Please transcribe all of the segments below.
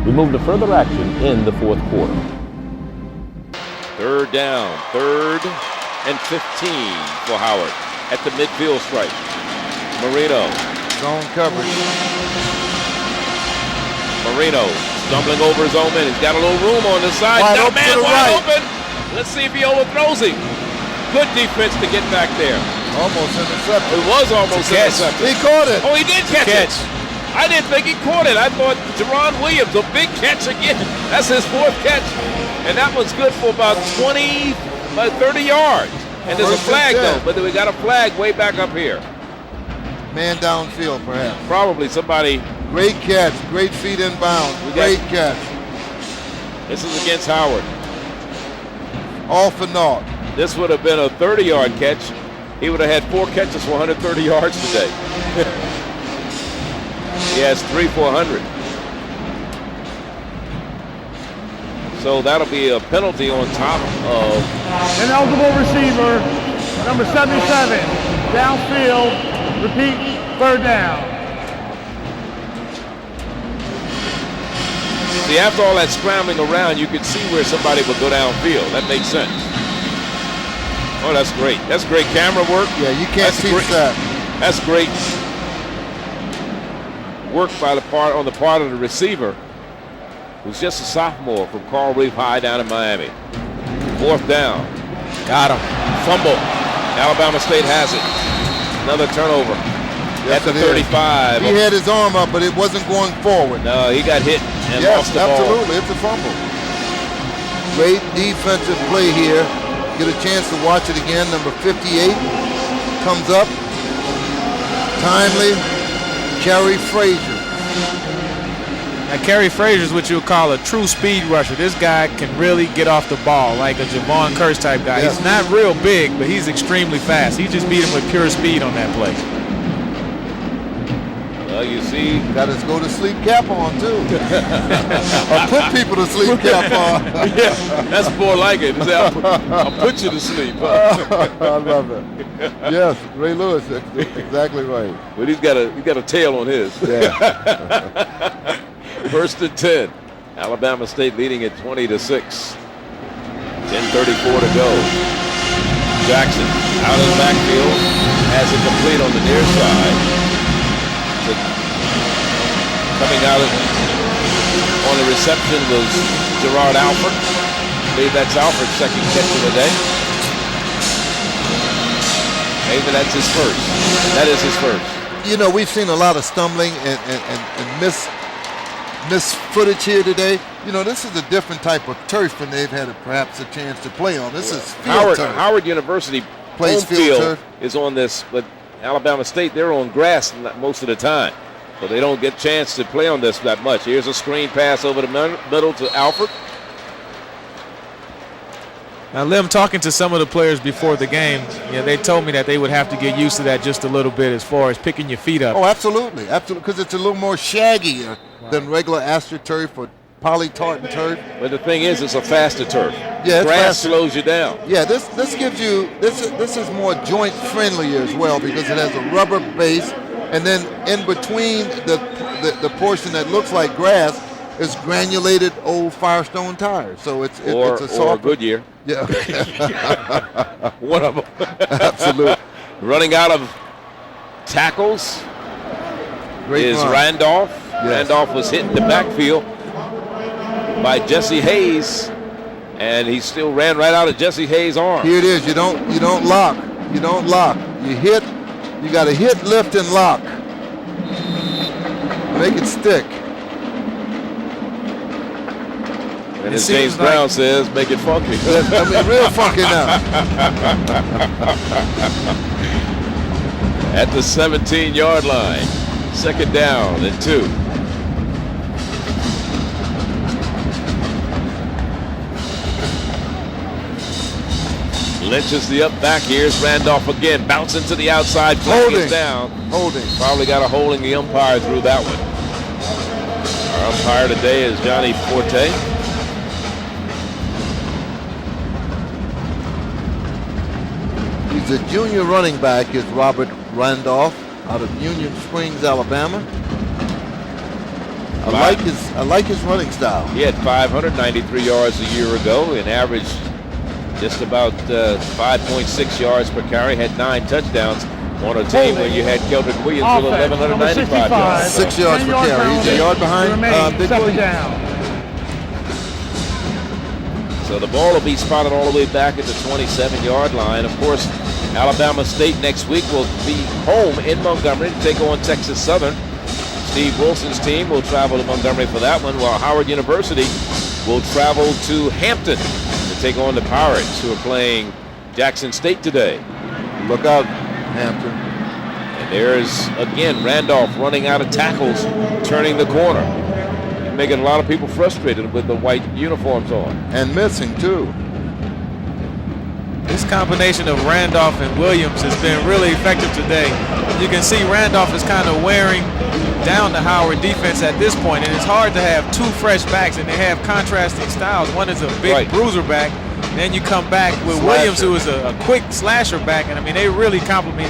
We move to further action in the fourth quarter. Third down, 3rd and 15 for Howard at the midfield stripe. Marino. Zone coverage. Marino stumbling over his own man. He's got a little room on the side. Wide Now open man to the wide right. open. Let's see if he overthrows him. Good defense to get back there. Almost intercepted. It was almost intercepted. He caught it. Oh, he did catch it. I didn't think he caught it. I thought Jerron Williams, a big catch again. That's his 4th catch. And that was good for about 30 yards. And there's a flag, though. But we got a flag way back up here. Man downfield, perhaps. Probably somebody. Great catch. Great feet inbound. Great catch. This is against Howard. All for naught. This would have been a 30-yard catch. He would have had 4 catches for 130 yards today. He has 3 for 100. So that'll be a penalty on top of ineligible receiver, number 77, downfield, repeat, 3rd down. See, after all that scrambling around, you could see where somebody would go downfield. That makes sense. Oh, that's great. That's great camera work. Yeah, you can't teach that. That's great work by on the part of the receiver, who's just a sophomore from Coral Reef High down in Miami. 4th down. Got him. Fumble. Alabama State has it. Another turnover. Yes, at the 35. He had his arm up, but it wasn't going forward. No, he got hit and lost the ball. Absolutely. It's a fumble. Great defensive play here. Get a chance to watch it again. Number 58 comes up. Timely. Kerry Frazier. Now, Kerry Frazier is what you would call a true speed rusher. This guy can really get off the ball, like a Javon Curse type guy. Yes. He's not real big, but he's extremely fast. He just beat him with pure speed on that play. Well, you see. Got his go to sleep cap on, too. Or put people to sleep cap on. Yeah, that's more like it. I'll put you to sleep. I love it. Yes, Ray Lewis, exactly right. But he's got a tail on his. Yeah. 1st and 10. Alabama State leading at 20-6. 10:34 to go. Jackson out of the backfield, has it complete on the near side. Coming out on the reception was Gerard Alford. I believe that's Alford's 2nd catch of the day. Maybe that's his first. That is his first. You know, we've seen a lot of stumbling and miss footage here today. You know, this is a different type of turf than they've had perhaps a chance to play on. This is field turf. Howard University plays home field field turf. is on this, but Alabama State, they're on grass most of the time. So they don't get a chance to play on this that much. Here's a screen pass over the middle to Alford. Now, Lim, talking to some of the players before the game, they told me that they would have to get used to that just a little bit as far as picking your feet up. Oh, absolutely. Absolutely. Because it's a little more shaggier than regular AstroTurf or poly-tartan turf. But the thing is, it's a faster turf. Yeah, it's grass faster. slows you down. Yeah, this gives you, this is more joint friendly as well because it has a rubber base, and then in between the portion that looks like grass is granulated old Firestone tires. So it's a soft. Or Goodyear. Yeah. One of them. Absolutely. Running out of tackles is run. Randolph. Yes. Randolph was hit in the backfield by Jesse Hayes, and he still ran right out of Jesse Hayes' arm. Here it is. You don't lock. You don't lock. You hit. You got to hit, lift, and lock. Make it stick. And as James Brown says, make it funky. I mean, real funky now. At the 17-yard line, 2nd down and 2. Lynch is the up back. Here's Randolph again, bouncing to the outside, Holding down. Holding. Probably got a holding. The umpire threw that one. Our umpire today is Johnny Forte. He's a junior running back, is Robert Randolph, out of Union Springs, Alabama. I like his running style. He had 593 yards a year ago and averaged just about 5.6 yards per carry. Had 9 touchdowns on a team where you had Keldrick Williams with 1,195 yards. 6 yards per carry. He's a yard behind Big Williams. Down. So the ball will be spotted all the way back at the 27-yard line. Of course, Alabama State next week will be home in Montgomery to take on Texas Southern. Steve Wilson's team will travel to Montgomery for that one, while Howard University will travel to Hampton to take on the Pirates, who are playing Jackson State today. Look out, Hampton. And there's, again, Randolph running out of tackles, turning the corner. Making a lot of people frustrated with the white uniforms on. And missing, too. This combination of Randolph and Williams has been really effective today. You can see Randolph is kind of wearing down the Howard defense at this point, and it's hard to have 2 fresh backs, and they have contrasting styles. One is a big bruiser back, and then you come back with Williams, who is a quick slasher back, and I mean, they really complement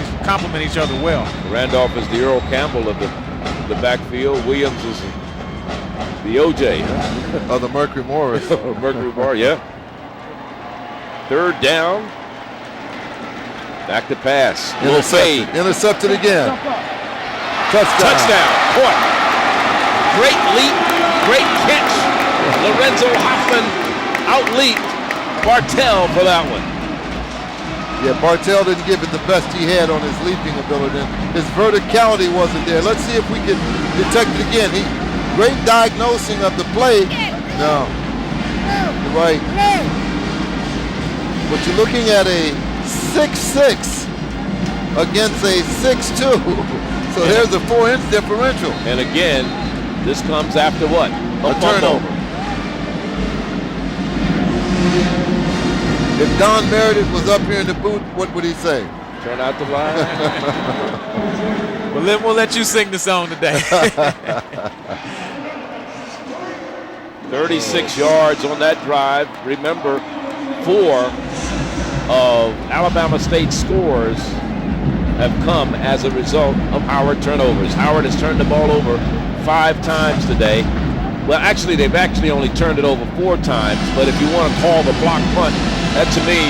each other well. Randolph is the Earl Campbell of the backfield. Williams is the OJ. Of the Mercury Morris. Mercury Morris, yeah. 3rd down. Back to pass. Intercepted again. Touchdown. Caught. Great leap. Great catch. Lorenzo Hoffman out-leaped Bartell for that one. Yeah, Bartell didn't give it the best he had on his leaping ability. His verticality wasn't there. Let's see if we can detect it again. Great diagnosing of the play. No. You're right. But you're looking at a 6'6" against a 6'2". So there's a 4-inch differential. And again, this comes after what? A turnover. If Don Meredith was up here in the booth, what would he say? Turn out the line. Well, we'll let you sing the song today. 36 yards on that drive. Remember, 4 of Alabama State's scores have come as a result of Howard turnovers. Howard has turned the ball over 5 times today. Well, actually, they've only turned it over 4 times, but if you want to call the block punt, that to me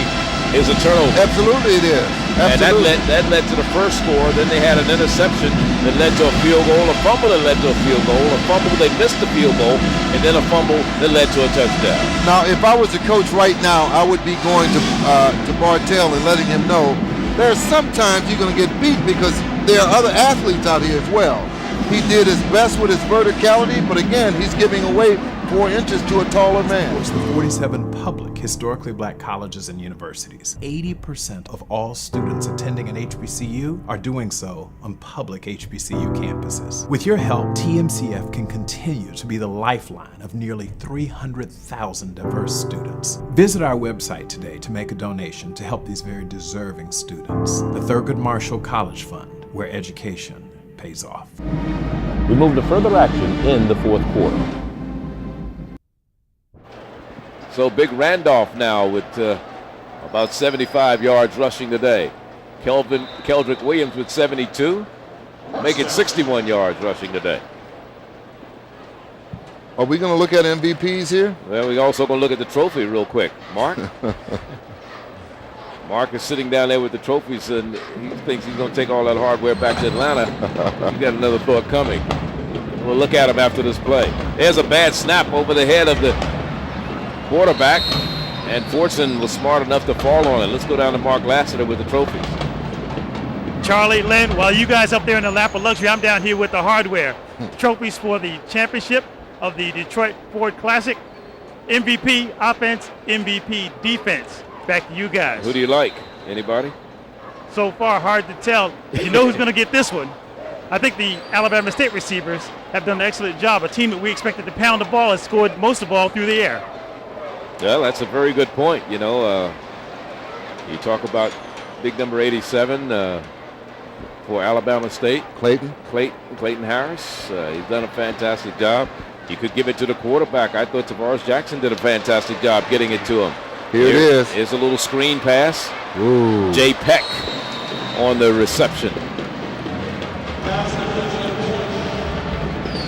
is a turnover. Absolutely it is. Absolutely. And that led to the first score. Then they had an interception that led to a field goal, a fumble that led to a field goal, a fumble they missed the field goal, and then a fumble that led to a touchdown. Now, if I was a coach right now, I would be going to Bartell and letting him know there's sometimes you're going to get beat because there are other athletes out here as well. He did his best with his verticality, but again, he's giving away 4 inches to a taller man. The 47 public, historically black colleges and universities. 80% of all students attending an HBCU are doing so on public HBCU campuses. With your help, TMCF can continue to be the lifeline of nearly 300,000 diverse students. Visit our website today to make a donation to help these very deserving students. The Thurgood Marshall College Fund, where education pays off. We move to further action in the 4th quarter. So Big Randolph now with about 75 yards rushing today. Keldrick Williams with 72, make it 61 yards rushing today. Are we going to look at MVPs here? Well, we're also going to look at the trophy real quick. Mark? Mark is sitting down there with the trophies, and he thinks he's going to take all that hardware back to Atlanta. He's got another thought coming. We'll look at him after this play. There's a bad snap over the head of the quarterback, and Fortson was smart enough to fall on it. Let's go down to Mark Lassiter with the trophies. Charlie, Lynn, while you guys up there in the lap of luxury, I'm down here with the hardware. Trophies for the championship of the Detroit Ford Classic, MVP offense, MVP defense. Back to you guys. Who do you like? Anybody? So far, hard to tell. You know who's going to get this one. I think the Alabama State receivers have done an excellent job. A team that we expected to pound the ball has scored most of the ball through the air. Well, that's a very good point. You know, you talk about big number 87 for Alabama State. Clayton Harris. He's done a fantastic job. You could give it to the quarterback. I thought Tavares Jackson did a fantastic job getting it to him. Here it is. Here's a little screen pass. Ooh. Jay Peck on the reception.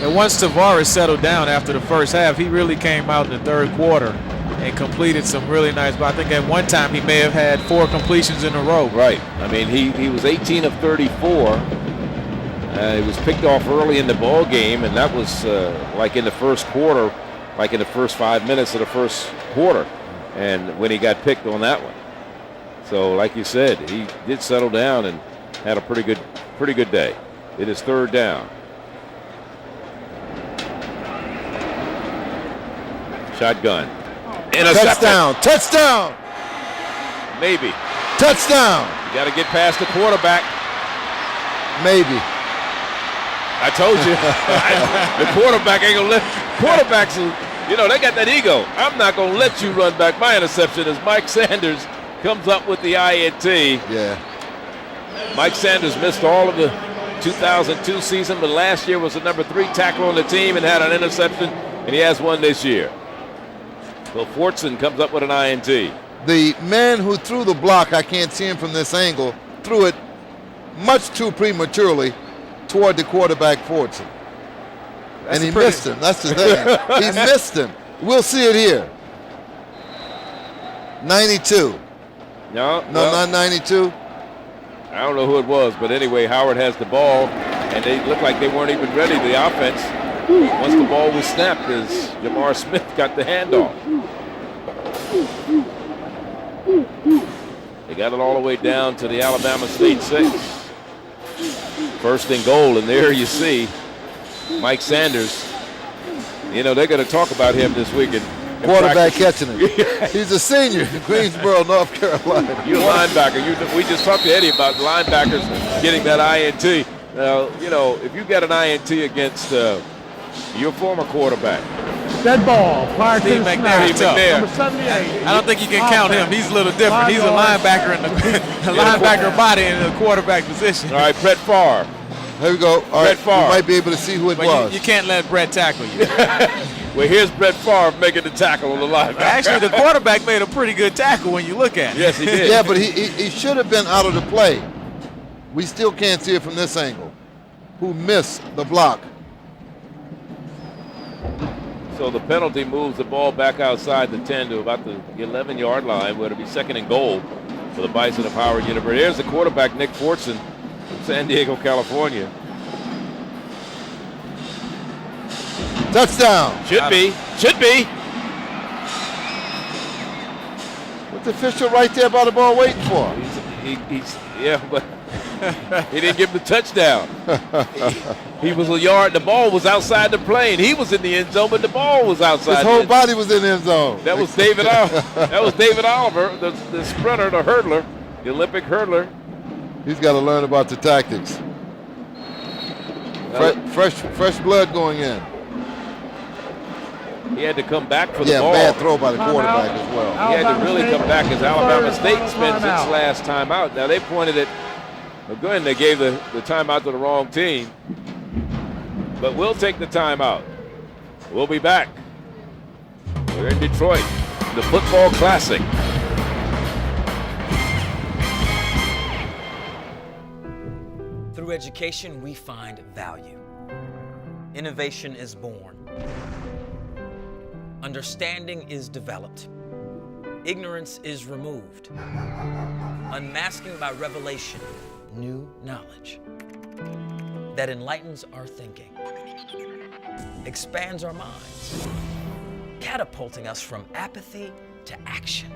And once Tavares settled down after the first half, he really came out in the third quarter and completed some really nice. But I think at one time he may have had 4 completions in a row. Right. I mean, he was 18 of 34. He was picked off early in the ball game, and that was like in the first quarter, like in the first 5 minutes of the first quarter, and when he got picked on that one. So, like you said, he did settle down and had a pretty good day. It is third down. Shotgun. Touchdown. Touchdown. Maybe. Touchdown. You got to get past the quarterback. Maybe. I told you. The quarterback ain't going to let. Quarterbacks, you know, they got that ego. I'm not going to let you run back my interception as Mike Sanders comes up with the INT. Yeah. Mike Sanders missed all of the 2002 season, but last year was the number 3 tackle on the team and had an interception, and he has one this year. So Fortson comes up with an INT. The man who threw the block, I can't see him from this angle, threw it much too prematurely toward the quarterback, Fortson. And he missed him. That's the thing. He missed him. We'll see it here. 92. No, not 92. I don't know who it was, but anyway, Howard has the ball, and they look like they weren't even ready, the offense. Once the ball was snapped, as Jamar Smith got the handoff. They got it all the way down to the Alabama State 6. First and goal, and there you see Mike Sanders. You know, they're going to talk about him this weekend. Quarterback catching it. He's a senior in Greensboro, North Carolina. You're a linebacker. We just talked to Eddie about linebackers getting that INT. Now, you know, if you get an INT against your former quarterback. Dead ball. Prior to the snap. Steve McNair. Number 78. I don't think you can count him. He's a little different. He's a linebacker in the linebacker body in the quarterback position. All right, Brett Favre. Here we go. All right, Favre. you might be able to see who it was. You can't let Brett tackle you. Well, here's Brett Favre making the tackle on the linebacker. Actually, the quarterback made a pretty good tackle when you look at it. Yes, he did. Yeah, but he should have been out of the play. We still can't see it from this angle. Who missed the block? So the penalty moves the ball back outside the 10 to about the 11-yard line, where it'll be second and goal for the Bison of Howard University. There's the quarterback, Nick Fortson, from San Diego, California. Touchdown. Should be. What's the official right there by the ball waiting for? But he didn't give him the touchdown. He was a yard. The ball was outside the plane. He was in the end zone, but the ball was outside. His whole body was in the end zone. That was David. That was David Oliver, the sprinter, the hurdler, the Olympic hurdler. He's got to learn about the tactics. Fresh blood going in. He had to come back for the ball. Yeah, bad throw by the quarterback as well. He had to really come back as Alabama State spends its last timeout. Now they pointed it. Again, they gave the timeout to the wrong team. But we'll take the timeout. We'll be back. We're in Detroit, the Football Classic. Through education, we find value. Innovation is born. Understanding is developed. Ignorance is removed. Unmasking by revelation, new knowledge that enlightens our thinking, expands our minds, catapulting us from apathy to action.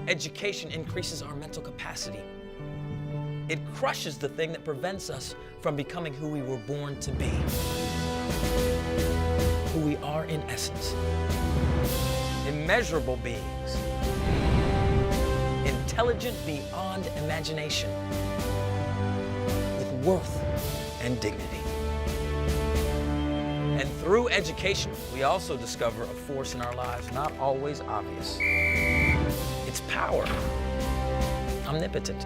Education increases our mental capacity. It crushes the thing that prevents us from becoming who we were born to be, who we are in essence. Immeasurable beings, intelligent beyond imagination, with worth and dignity. And through education, we also discover a force in our lives not always obvious. It's power, omnipotent.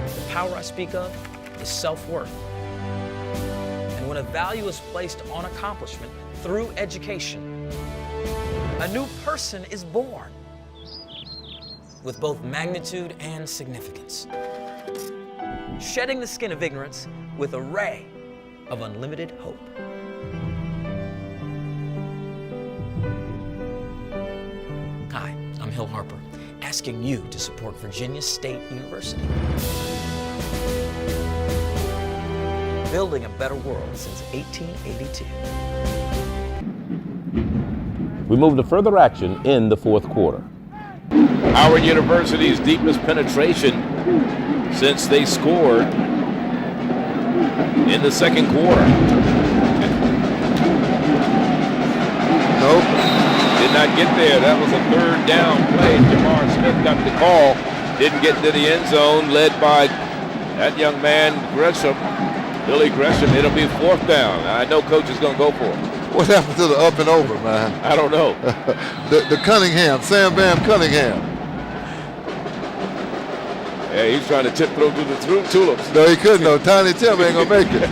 The power I speak of is self-worth. And when a value is placed on accomplishment through education, a new person is born with both magnitude and significance. Shedding the skin of ignorance with a ray of unlimited hope. Hi, I'm Hill Harper, asking you to support Virginia State University. Building a better world since 1882. We move to further action in the fourth quarter. Howard University's deepest penetration since they scored in the second quarter. Nope. Did not get there. That was a third down play. Jamar Smith got the call. Didn't get into the end zone, led by that young man, Gresham. Billy Gresham. It'll be fourth down. I know coach is going to go for it. What happened to the up and over, man? I don't know. the Cunningham, Sam Bam Cunningham. Yeah, he's trying to tiptoe through the tulips. No, he couldn't. No, Tiny Tim ain't going to make it.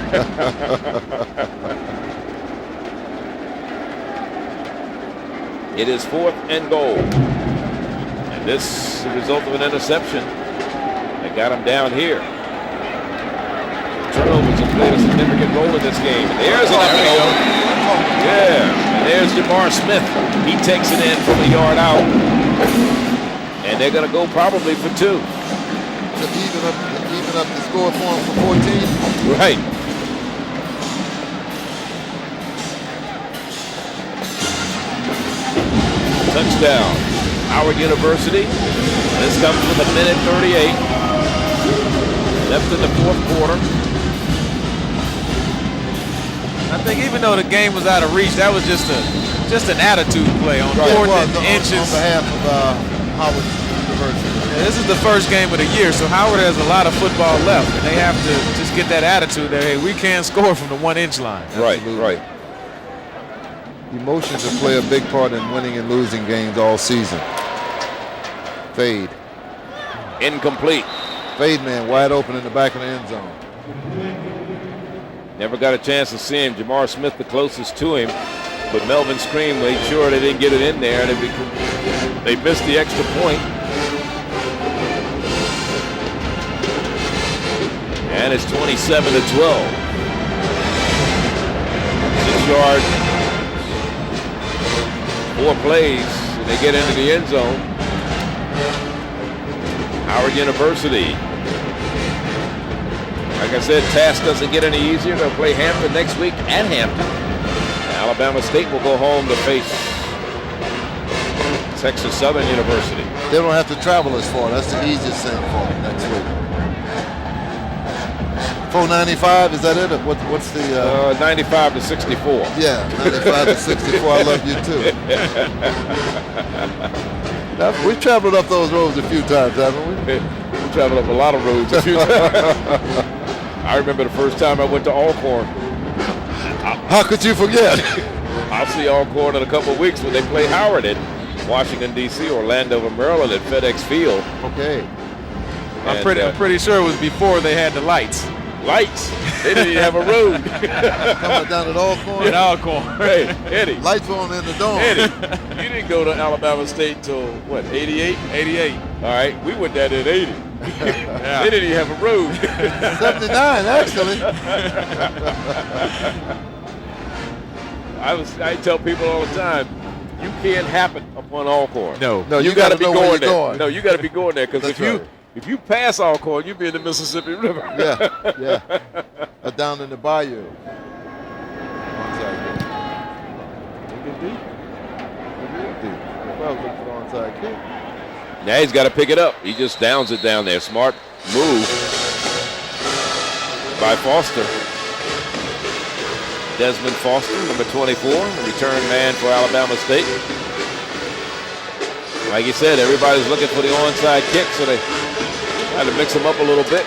It is 4th and goal. And this is the result of an interception. They got him down here. Turnovers have played a significant role in this game. And there's an turnover. Yeah, and there's Jamar Smith. He takes it in from a yard out. And they're going to go probably for 2. Even up the score for him for 14. Right. Touchdown, Howard University. This comes with 1:38 left in the fourth quarter. I think even though the game was out of reach, that was just an attitude play on 4th and inches. On behalf of Howard University. Yeah, this is the first game of the year, so Howard has a lot of football left, and they have to just get that attitude that, hey, we can score from the 1-inch line. Right, right. Emotions will play a big part in winning and losing games all season. Fade. Incomplete. Fade man wide open in the back of the end zone. Never got a chance to see him. Jamar Smith the closest to him, but Melvin Scream made sure they didn't get it in there, and they missed the extra point. And it's 27-12. 6-yard, 4 plays, and they get into the end zone. Howard University. Like I said, task doesn't get any easier. They'll play Hampton next week at Hampton. Alabama State will go home to face Texas Southern University. They don't have to travel as far. That's the easiest thing for them next week. 495, is that it? What's the 95 to 64. Yeah, 95 to 64. I love you too. We've traveled up those roads a few times, haven't we? We've traveled up a lot of roads a few times. I remember the first time I went to Alcorn. How could you forget? I'll see Alcorn in a couple of weeks when they play Howard in Washington, D.C., or Landover, Maryland at FedEx Field. Okay. I'm pretty sure it was before they had the lights. Lights. They didn't even have a road. Coming down at Alcorn? At Alcorn. Hey, Eddie. Lights were on in the dome. Eddie, you didn't go to Alabama State till, what, 88? 88. All right, we went down in 80. Yeah. They didn't even have a road. 79, actually. I tell people all the time, you can't happen upon Alcorn. No, you got to be going there. Going. No, you got to be going there because if you pass Alcorn, you'll be in the Mississippi River. Yeah. Down in the bayou. Onside kick. They get deep. Well, look for the onside kick. Now he's got to pick it up. He just downs it down there. Smart move by Foster. Desmond Foster, number 24, return man for Alabama State. Like you said, everybody's looking for the onside kick, so they try to mix them up a little bit.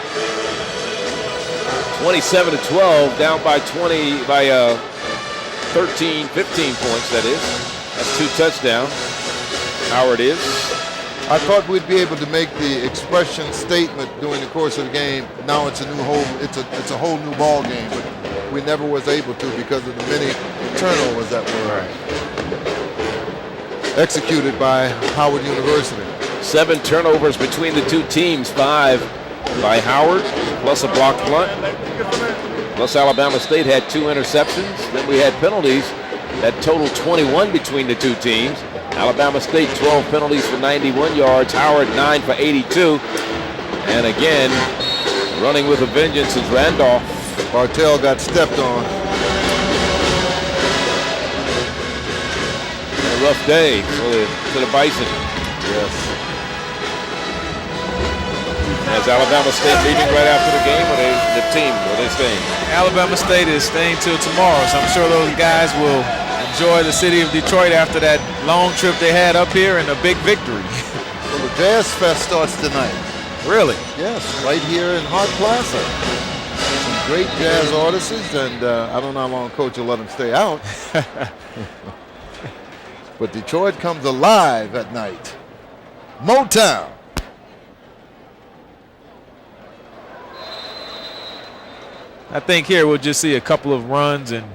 27-12, down by 13, 15 points, that is. That's 2 touchdowns. Howard is. I thought we'd be able to make the expression statement during the course of the game. Now it's a a whole new ball game, but we never was able to because of the many turnovers that were executed by Howard University. 7 turnovers between the two teams, 5 by Howard, plus a block punt. Plus, Alabama State had 2 interceptions. Then we had penalties that totaled 21 between the two teams. Alabama State 12 penalties for 91 yards. Howard 9 for 82. And again, running with a vengeance is Randolph. Bartell got stepped on. A rough day for the Bison. Yes. As Alabama State leaving right after the game, or the team, are they staying? Alabama State is staying till tomorrow, so I'm sure those guys will enjoy the city of Detroit after that long trip they had up here and a big victory. Well, the Jazz Fest starts tonight. Really? Yes, right here in Hart Plaza. Some great jazz artists, and I don't know how long Coach will let them stay out. But Detroit comes alive at night. Motown. I think here we'll just see a couple of runs, and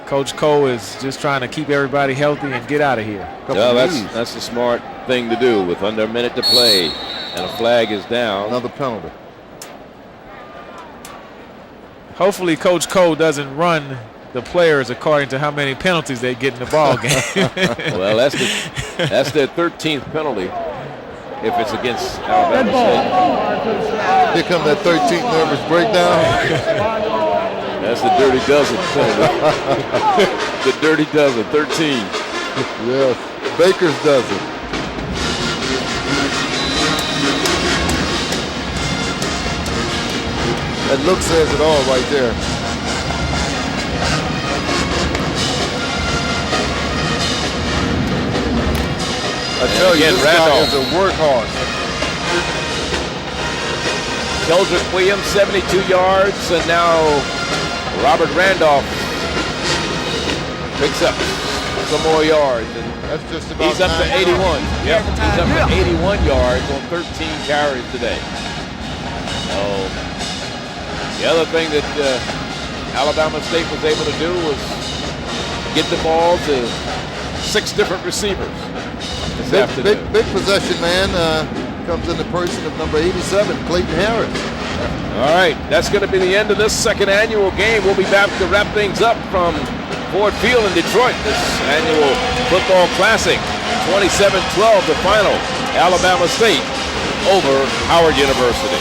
Coach Cole is just trying to keep everybody healthy and get out of here. No, that's the smart thing to do with under a minute to play, and a flag is down. Another penalty. Hopefully Coach Cole doesn't run the players according to how many penalties they get in the ball game. Well, that's their 13th penalty if it's against Alabama State. Here comes that 13th nervous breakdown. That's the Dirty Dozen penalty. The Dirty Dozen, 13. Yes, Baker's dozen. That look says it all right there. I tell you, this guy is a workhorse. Keldrick Williams, 72 yards, and now Robert Randolph picks up some more yards. And that's just about he's up to 81. Yep, he's up to 81 yards on 13 carries today. So the other thing that Alabama State was able to do was get the ball to 6 different receivers. Big possession man comes in the person of number 87, Clayton Harris. All right, that's going to be the end of this second annual game. We'll be back to wrap things up from Ford Field in Detroit. This annual football classic, 27-12, the final. Alabama State over Howard University.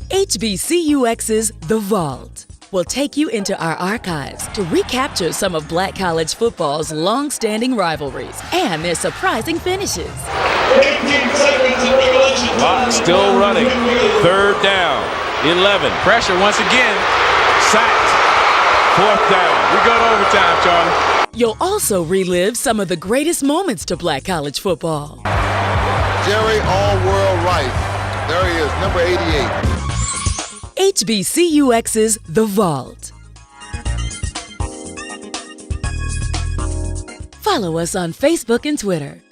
HBCUX's The Vault will take you into our archives to recapture some of Black college football's long-standing rivalries and their surprising finishes. Clock still running. 3rd down. 11. Pressure once again. Sacked. 4th down. We go to overtime, Charlie. You'll also relive some of the greatest moments to Black college football. Jerry All-World Rice. There he is, number 88. HBCUX's The Vault. Follow us on Facebook and Twitter.